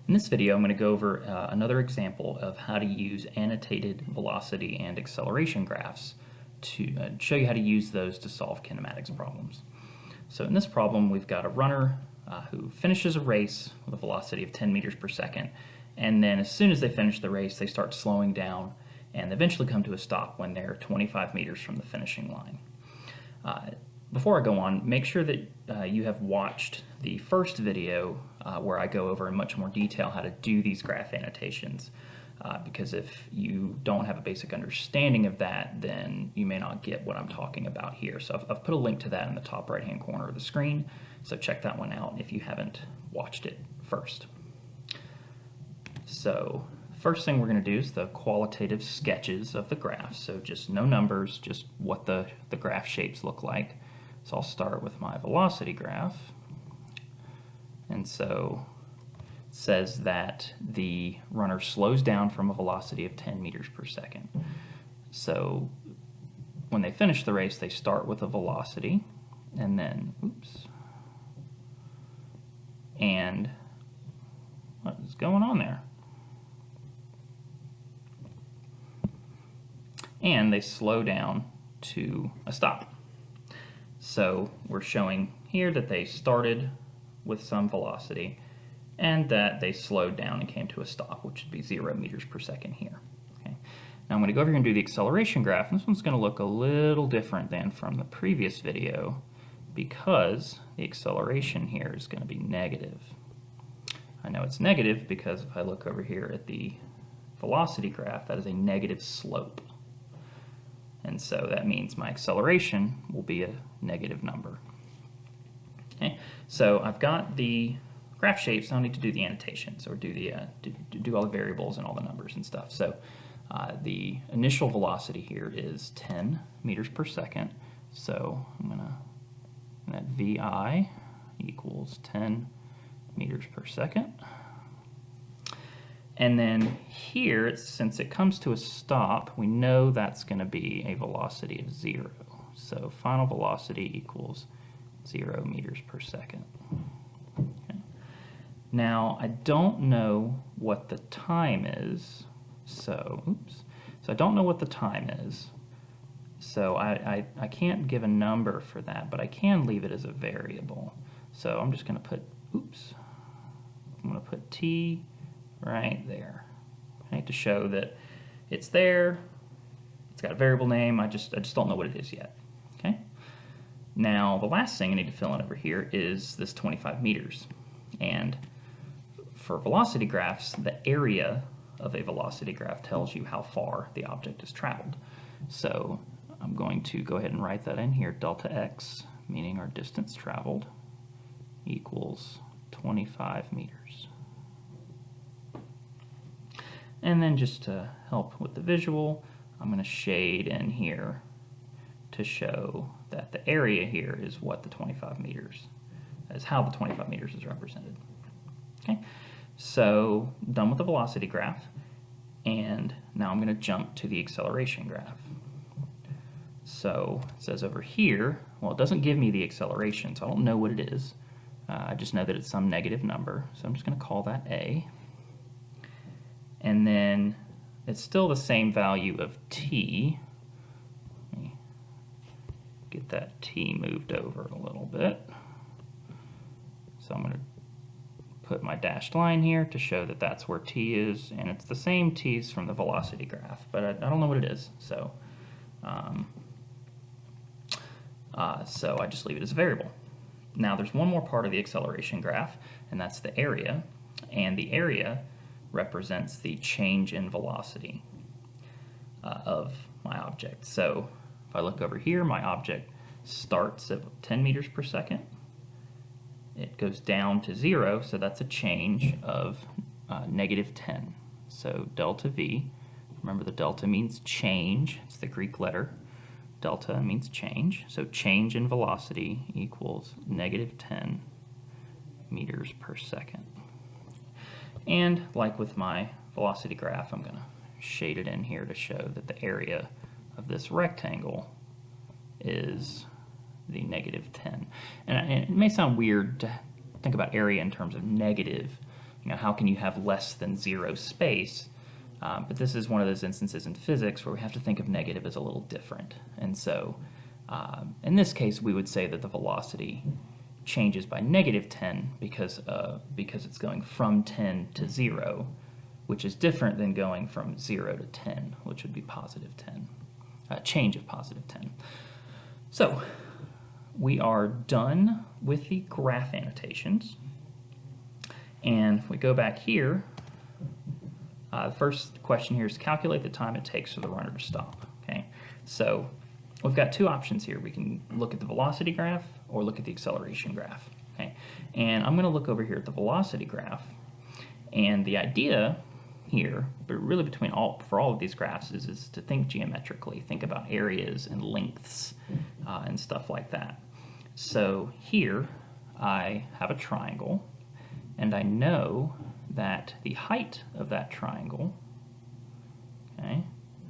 In this video, I'm going to go over another example of how to use annotated velocity and acceleration graphs to show you how to use those to solve kinematics problems. So in this problem, we've got a runner who finishes a race with a velocity of 10 meters per second, and then as soon as they finish the race, they start slowing down and eventually come to a stop when they're 25 meters from the finishing line. Before I go on, make sure that you have watched the first video where I go over in much more detail how to do these graph annotations, because if you don't have a basic understanding of that, then you may not get what I'm talking about here. So I've put a link to that in the top right hand corner of the screen, so check that one out if you haven't watched it first. So first thing we're going to do is the qualitative sketches of the graphs, so just no numbers, just what the graph shapes look like. So I'll start with my velocity graph, and so it says that the runner slows down from a velocity of 10 meters per second. So when they finish the race, they start with a velocity, and then, and what is going on there? And they slow down to a stop. So we're showing here that they started with some velocity and that they slowed down and came to a stop, which would be 0 meters per second here. Okay. Now I'm going to go over here and do the acceleration graph. This one's going to look a little different than from the previous video because the acceleration here is going to be negative. I know it's negative because if I look over here at the velocity graph, that is a negative slope. And so that means my acceleration will be a negative number. Okay, so I've got the graph shapes, so I need to do the annotations or do all the variables and all the numbers and stuff. So the initial velocity here is 10 meters per second. So I'm gonna, that VI equals 10 meters per second. And then here, since it comes to a stop, we know that's going to be a velocity of 0. So final velocity equals 0 meters per second. Okay. Now, I don't know what the time is. So I don't know what the time is. So I can't give a number for that, but I can leave it as a variable. So I'm just going to put, I'm going to put t right there, okay, to show that it's there. It's got a variable name. I just don't know what it is yet. Okay. Now the last thing I need to fill in over here is this 25 meters. And for velocity graphs, the area of a velocity graph tells you how far the object has traveled. So I'm going to go ahead and write that in here. Delta x, meaning our distance traveled, equals 25 meters. And then just to help with the visual, I'm going to shade in here to show that the area here is what the 25 meters, is how the 25 meters is represented. Okay, so done with the velocity graph, and now I'm going to jump to the acceleration graph. So it says over here, well, it doesn't give me the acceleration, so I don't know what it is. I just know that it's some negative number, so I'm just going to call that A. And then it's still the same value of t. Let me get that t moved over a little bit. So I'm going to put my dashed line here to show that that's where t is, and it's the same t's from the velocity graph, but I don't know what it is. So, so I just leave it as a variable. Now there's one more part of the acceleration graph, and that's the area, and the area represents the change in velocity of my object. So if I look over here, my object starts at 10 meters per second. It goes down to 0, so that's a change of negative 10. So delta V, remember the delta means change, it's the Greek letter. Delta means change, so change in velocity equals negative 10 meters per second. And like with my velocity graph, I'm going to shade it in here to show that the area of this rectangle is the negative 10. And it may sound weird to think about area in terms of negative, how can you have less than 0 space? But this is one of those instances in physics where we have to think of negative as a little different. And so in this case, we would say that the velocity changes by -10 because it's going from 10 to 0, which is different than going from 0 to 10, which would be +10, change of +10. So we are done with the graph annotations. And if we go back here, the first question here is calculate the time it takes for the runner to stop. Okay, so we've got two options here. We can look at the velocity graph or look at the acceleration graph. Okay, and I'm going to look over here at the velocity graph. And the idea here, but really for all of these graphs, is to think geometrically, think about areas and lengths and stuff like that. So here I have a triangle, and I know that the height of that triangle, okay,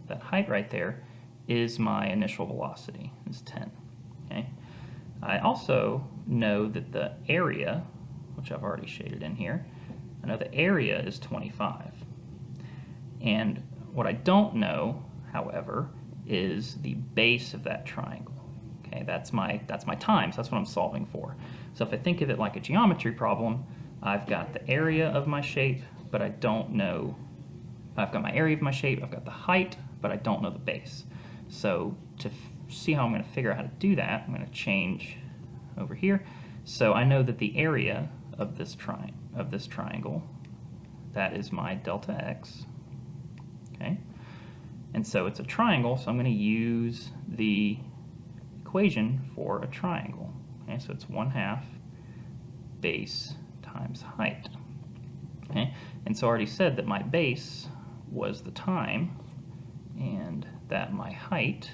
that height right there, is my initial velocity, is 10. Okay. I also know that the area, which I've already shaded in here, I know the area is 25. And what I don't know, however, is the base of that triangle. Okay, that's my time, so that's what I'm solving for. So if I think of it like a geometry problem, I've got the area of my shape, but I don't know, I've got my area of my shape, I've got the height, but I don't know the base. So to see how I'm going to figure out how to do that, I'm going to change over here. So I know that the area of this triangle, that is my delta x. Okay, and so it's a triangle, so I'm going to use the equation for a triangle. Okay, so it's 1/2 base times height. Okay, and so I already said that my base was the time and that my height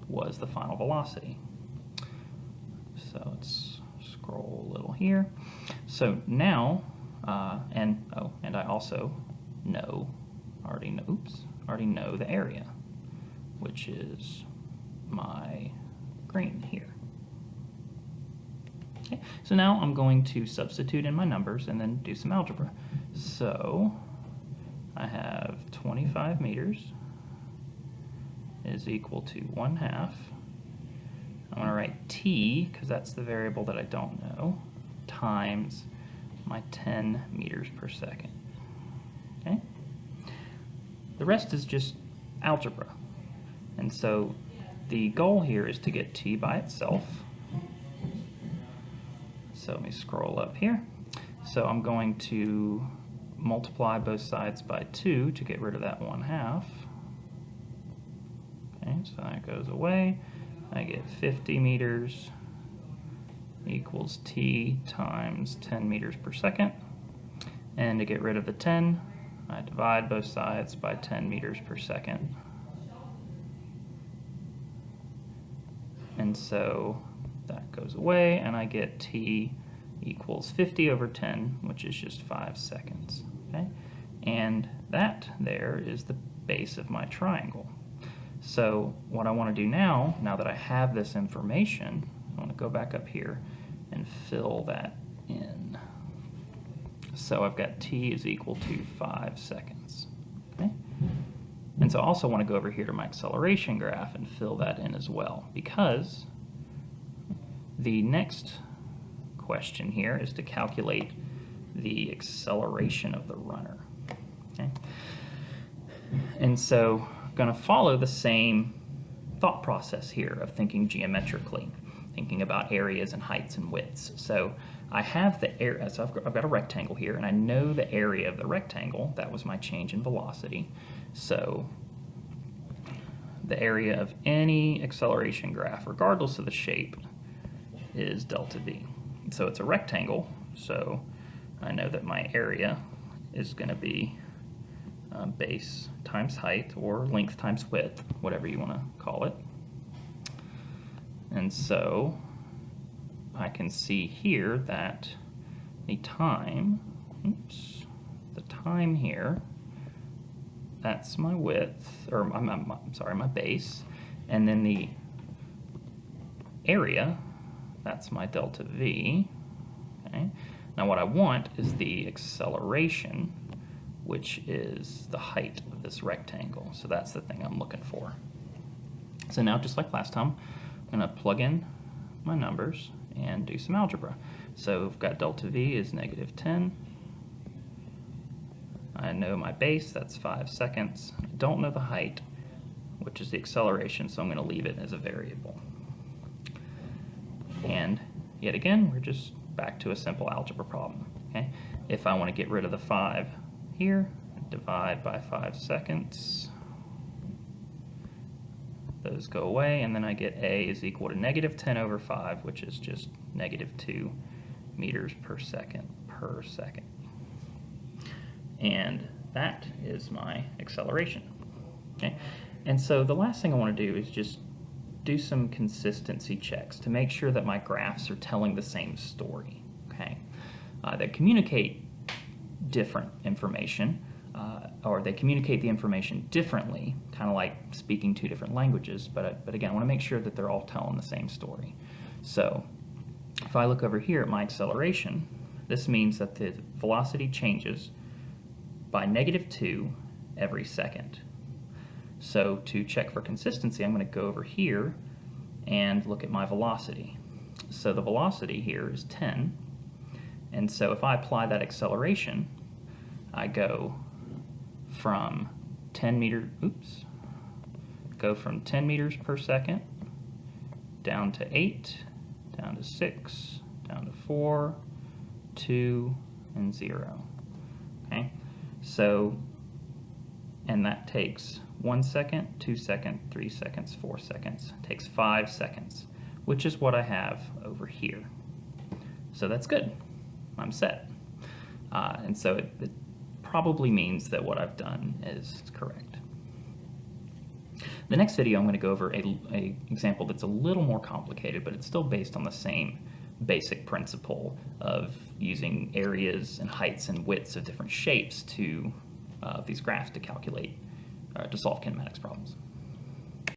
was the final velocity. So let's scroll a little here. So now, and I also already know the area, which is my green here. Okay, so now I'm going to substitute in my numbers and then do some algebra. So I have 25 meters is equal to 1/2. I'm going to write t, because that's the variable that I don't know, times my 10 meters per second. Okay? The rest is just algebra. And so the goal here is to get t by itself. So let me scroll up here. So I'm going to multiply both sides by 2 to get rid of that 1/2. Okay, so that goes away. I get 50 meters equals t times 10 meters per second. And to get rid of the 10, I divide both sides by 10 meters per second. And so that goes away, and I get t equals 50 over 10, which is just 5 seconds. Okay? And that there is the base of my triangle. So what I want to do now that I have this information, I want to go back up here and fill that in. So I've got t is equal to 5 seconds. Okay? And so I also want to go over here to my acceleration graph and fill that in as well, because the next question here is to calculate the acceleration of the runner. Okay? And so I'm going to follow the same thought process here of thinking geometrically, thinking about areas and heights and widths. So I have the area, so I've got a rectangle here, and I know the area of the rectangle. That was my change in velocity. So the area of any acceleration graph, regardless of the shape, is delta v. So it's a rectangle, so I know that my area is going to be base times height, or length times width, whatever you want to call it. And so I can see here that the time, the time here, that's my width, or I'm sorry, my base, and then the area, that's my delta v, okay? Now what I want is the acceleration, which is the height of this rectangle. So that's the thing I'm looking for. So now, just like last time, I'm going to plug in my numbers and do some algebra. So we've got delta V is -10. I know my base, that's 5 seconds. I don't know the height, which is the acceleration, so I'm going to leave it as a variable. And yet again, we're just back to a simple algebra problem. Okay? If I want to get rid of the 5 here, divide by 5 seconds. Those go away, and then I get A is equal to -10/5, which is just -2 meters per second per second. And that is my acceleration. Okay? And so the last thing I want to do is just do some consistency checks to make sure that my graphs are telling the same story. Okay? They communicate different information, or they communicate the information differently, kind of like speaking two different languages, but again, I want to make sure that they're all telling the same story. So if I look over here at my acceleration, this means that the velocity changes by -2 every second. So to check for consistency, I'm going to go over here and look at my velocity. So the velocity here is 10, and so if I apply that acceleration, I go from 10 meters per second down to 8, down to 6, down to 4, 2, and 0. Okay? So, and that takes 1 second, 2 seconds, 3 seconds, 4 seconds. It takes 5 seconds, which is what I have over here. So that's good. I'm set. And so it probably means that what I've done is correct. The next video I'm going to go over a example that's a little more complicated, but it's still based on the same basic principle of using areas and heights and widths of different shapes to these graphs to calculate, to solve kinematics problems.